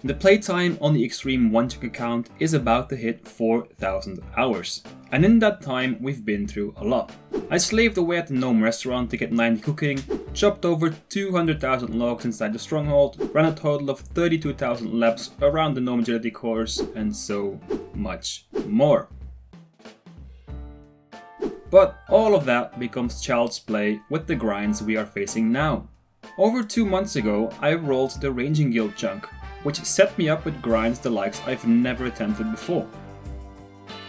The playtime on the Xtreme One Chunk account is about to hit 4,000 hours, and in that time we've been through a lot. I slaved away at the Gnome restaurant to get 90 cooking, chopped over 200,000 logs inside the stronghold, ran a total of 32,000 laps around the Gnome agility course, and so much more. But all of that becomes child's play with the grinds we are facing now. Over 2 months ago I rolled the Ranging Guild chunk, which set me up with grinds the likes I've never attempted before.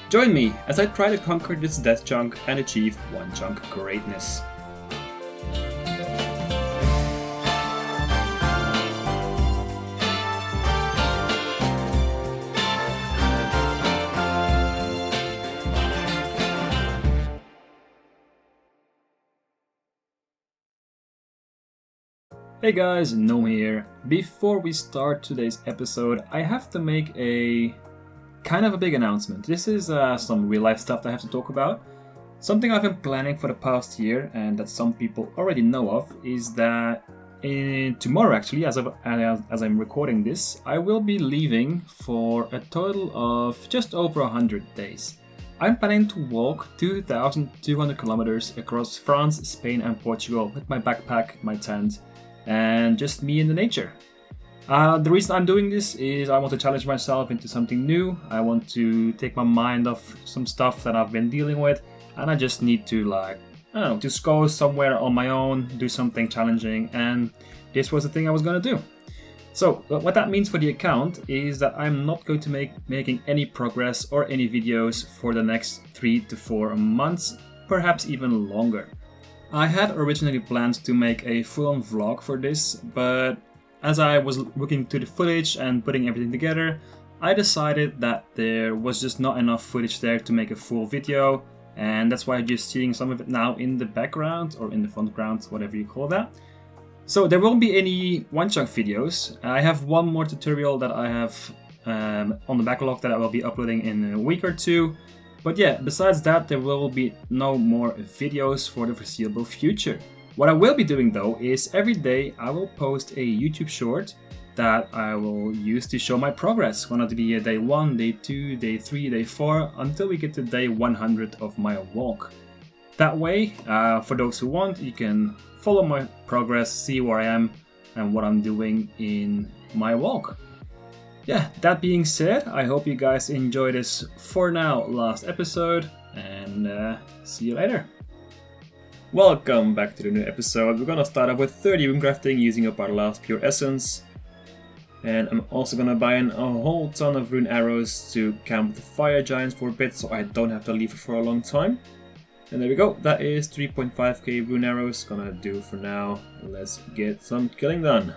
Join me as I try to conquer this death chunk and achieve one chunk greatness. Hey guys, Gnome here. Before we start today's episode, I have to make a kind of a big announcement. This is some real life stuff that I have to talk about. Something I've been planning for the past year and that some people already know of is that tomorrow actually, as I'm recording this, I will be leaving for a total of just over 100 days. I'm planning to walk 2,200 kilometers across France, Spain and Portugal with my backpack, my tent, and just me in the nature. The reason I'm doing this is I want to challenge myself into something new. I want to take my mind off some stuff that I've been dealing with, and I just need to just go somewhere on my own, do something challenging, and this was the thing I was gonna do. So what that means for the account is that I'm not going to making any progress or any videos for the next 3 to 4 months, perhaps even longer. I had originally planned to make a full-on vlog for this, but as I was looking to the footage and putting everything together, I decided that there was just not enough footage there to make a full video, and that's why you're just seeing some of it now in the background or in the foreground, whatever you call that. So there won't be any one chunk videos. I have one more tutorial that I have on the backlog that I will be uploading in a week or two. But yeah, besides that, there will be no more videos for the foreseeable future. What I will be doing though is every day I will post a YouTube short that I will use to show my progress. Whether it be a day 1, day 2, day 3, day 4, until we get to day 100 of my walk. That way, for those who want, you can follow my progress, see where I am and what I'm doing in my walk. Yeah, that being said, I hope you guys enjoy this for now last episode, and see you later. Welcome back to the new episode. We're gonna start off with 30 rune crafting using up our last pure essence. And I'm also gonna buy in a whole ton of rune arrows to camp the fire giants for a bit so I don't have to leave it for a long time. And there we go, that is 3.5k rune arrows, gonna do for now. Let's get some killing done.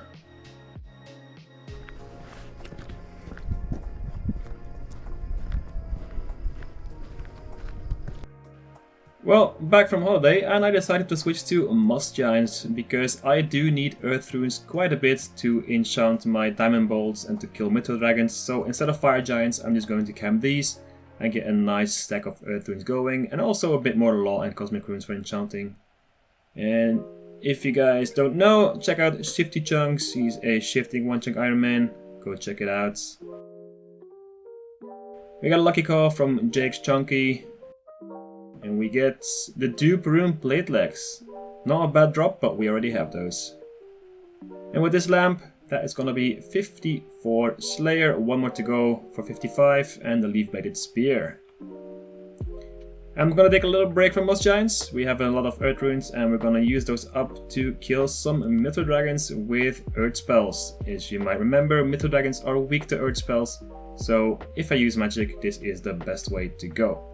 Well, back from holiday, and I decided to switch to moss giants because I do need earth runes quite a bit to enchant my diamond bolts and to kill mytho dragons. So instead of fire giants, I'm just going to camp these and get a nice stack of earth runes going, and also a bit more law and cosmic runes for enchanting. And if you guys don't know, check out Shifty Chunks. He's a shifting one chunk Iron Man. Go check it out. We got a lucky call from Jake's Chunky. And we get the dupe rune plate legs. Not a bad drop, but we already have those. And with this lamp, that is gonna be 54 Slayer, one more to go for 55, and the leaf bladed spear. I'm gonna take a little break from moss giants. We have a lot of earth runes, and we're gonna use those up to kill some mytho dragons with earth spells. As you might remember, mytho dragons are weak to earth spells, so if I use magic, this is the best way to go.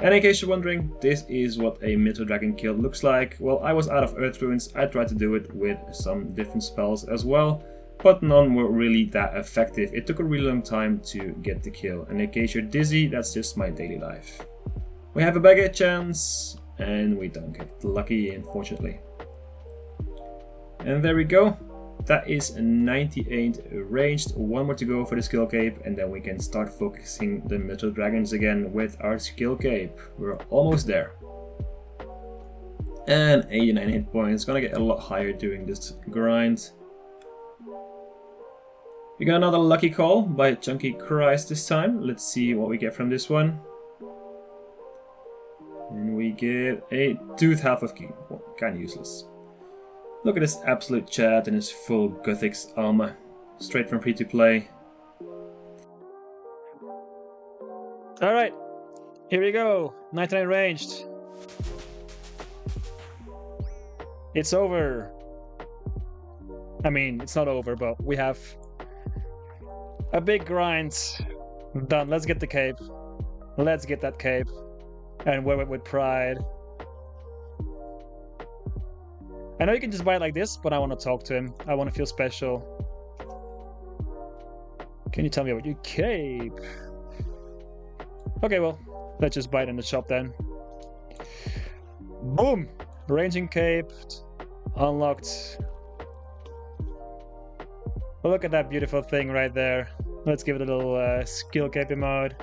And in case you're wondering, this is what a mytho dragon kill looks like. Well, I was out of earth runes. I tried to do it with some different spells as well, but none were really that effective. It took a really long time to get the kill. And in case you're dizzy, that's just my daily life. We have a baguette chance, and we don't get lucky, unfortunately. And there we go. That is 98 ranged, one more to go for the skill cape, and then we can start focusing the mytho dragons again with our skill cape. We're almost there. And 89 hit points, gonna get a lot higher during this grind. We got another lucky call by Chunky Christ this time. Let's see what we get from this one. And we get a Tooth Half of King. Well, kind of useless. Look at this absolute Chad in his full Gothic's armor. Straight from free to play. Alright, here we go. 99 ranged. It's over. I mean, it's not over, but we have a big grind done. Let's get the cape. Let's get that cape and wear it with pride. I know you can just buy it like this, but I want to talk to him. I want to feel special. Can you tell me about your cape? Okay, well, let's just buy it in the shop then. Boom! Ranging cape unlocked. Well, look at that beautiful thing right there. Let's give it a little skill cape mode.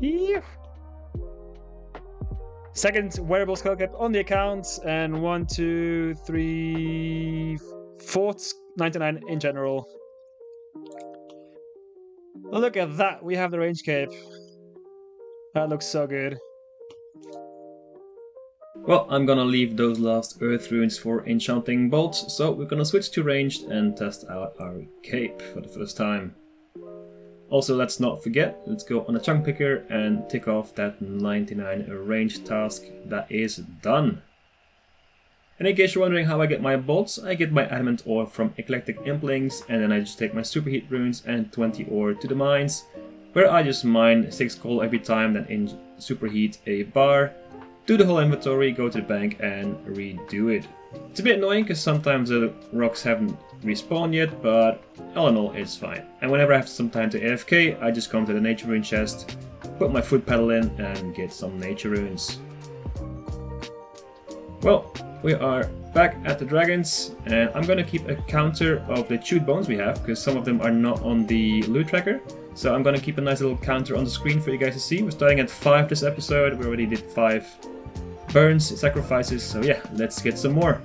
Eew. Second wearable skill cape on the account, and 1, 2, 3, 4, 99 in general. Well, look at that, we have the range cape. That looks so good. Well, I'm gonna leave those last earth runes for enchanting bolts, so we're gonna switch to ranged and test out our cape for the first time. Also, let's not forget, let's go on a chunk picker and tick off that 99 range task. That is done. And in case you're wondering how I get my bolts, I get my adamant ore from eclectic implings, and then I just take my superheat runes and 20 ore to the mines, where I just mine 6 coal every time, then superheat a bar, do the whole inventory, go to the bank and redo it. It's a bit annoying because sometimes the rocks haven't respawned yet, but all in all it's fine. And whenever I have some time to AFK, I just come to the nature rune chest, put my foot pedal in and get some nature runes. Well, we are back at the dragons, and I'm gonna keep a counter of the chewed bones we have, because some of them are not on the loot tracker. So I'm gonna keep a nice little counter on the screen for you guys to see. We're starting at 5 this episode. We already did 5 burns, sacrifices, so yeah, let's get some more.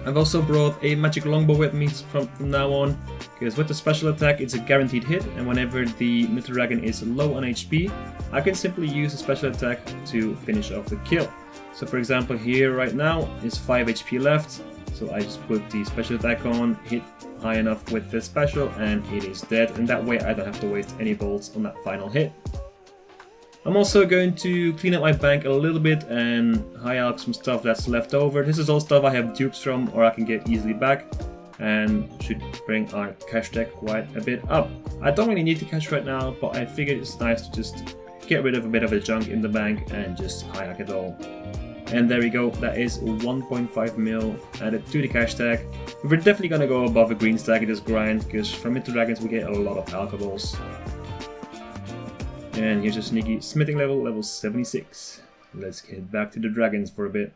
I've also brought a magic longbow with me from now on, because with the special attack it's a guaranteed hit, and whenever the Mythic Dragon is low on HP, I can simply use the special attack to finish off the kill. So for example here right now is 5 HP left, so I just put the special attack on, hit high enough with the special, and it is dead, and that way I don't have to waste any bolts on that final hit. I'm also going to clean up my bank a little bit and high out some stuff that's left over. This is all stuff I have dupes from or I can get easily back, and should bring our cash stack quite a bit up. I don't really need the cash right now, but I figured it's nice to just get rid of a bit of the junk in the bank and just high hack it all. And there we go, that is 1.5 mil added to the cash stack. We're definitely gonna go above a green stack in this grind, because from Mythic Dragons we get a lot of alcohols. And here's a sneaky smithing level, level 76. Let's get back to the dragons for a bit.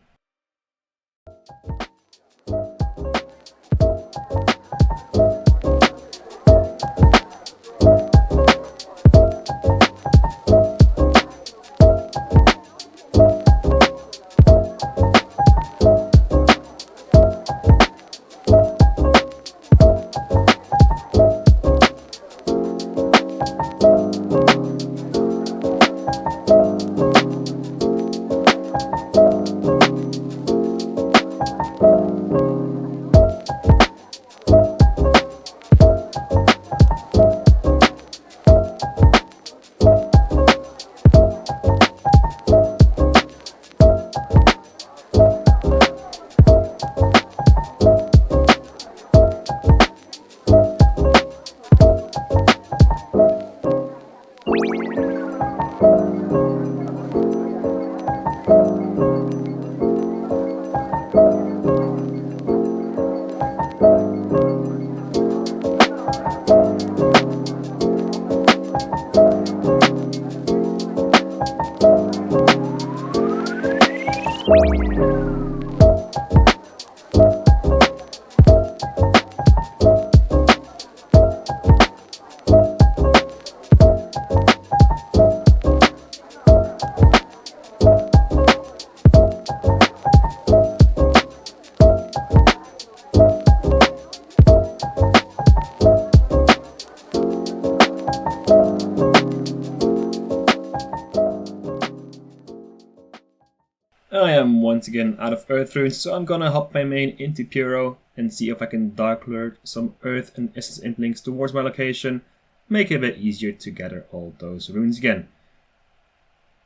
once again out of Earth Runes, so I'm gonna hop my main into Puro and see if I can Dark Lord some Earth and Essence Imp towards my location, make it a bit easier to gather all those runes again.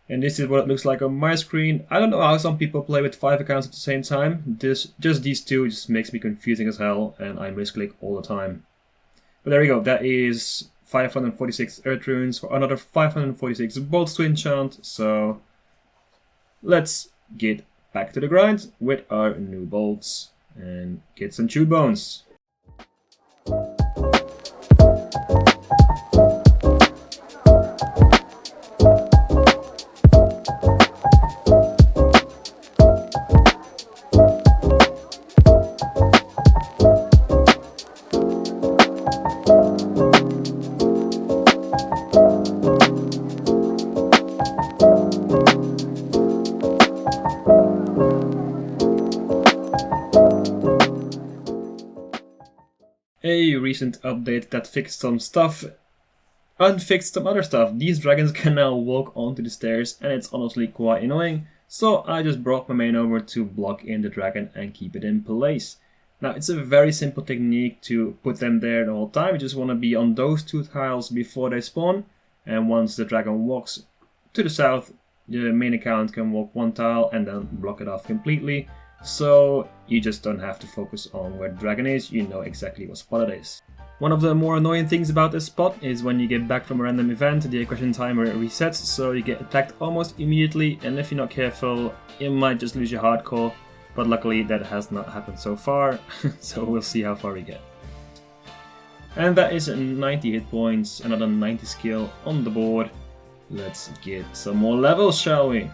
And this is what it looks like on my screen. I don't know how some people play with 5 accounts at the same time. Just these two just makes me confusing as hell, and I misclick all the time. But there we go, that is 546 Earth Runes for another 546 Bolts to enchant, so let's get back to the grind with our new bolts and get some chew bones. A recent update that fixed some stuff, unfixed some other stuff. These dragons can now walk onto the stairs, and it's honestly quite annoying, so I just brought my main over to block in the dragon and keep it in place. Now, it's a very simple technique to put them there the whole time. You just want to be on those 2 tiles before they spawn, and once the dragon walks to the south, the main account can walk 1 tile and then block it off completely. So you just don't have to focus on where the dragon is, you know exactly what spot it is. One of the more annoying things about this spot is when you get back from a random event, the aggression timer resets, so you get attacked almost immediately, and if you're not careful, you might just lose your hardcore, but luckily that has not happened so far, so we'll see how far we get. And that is 90 hit points, another 90 skill on the board. Let's get some more levels, shall we?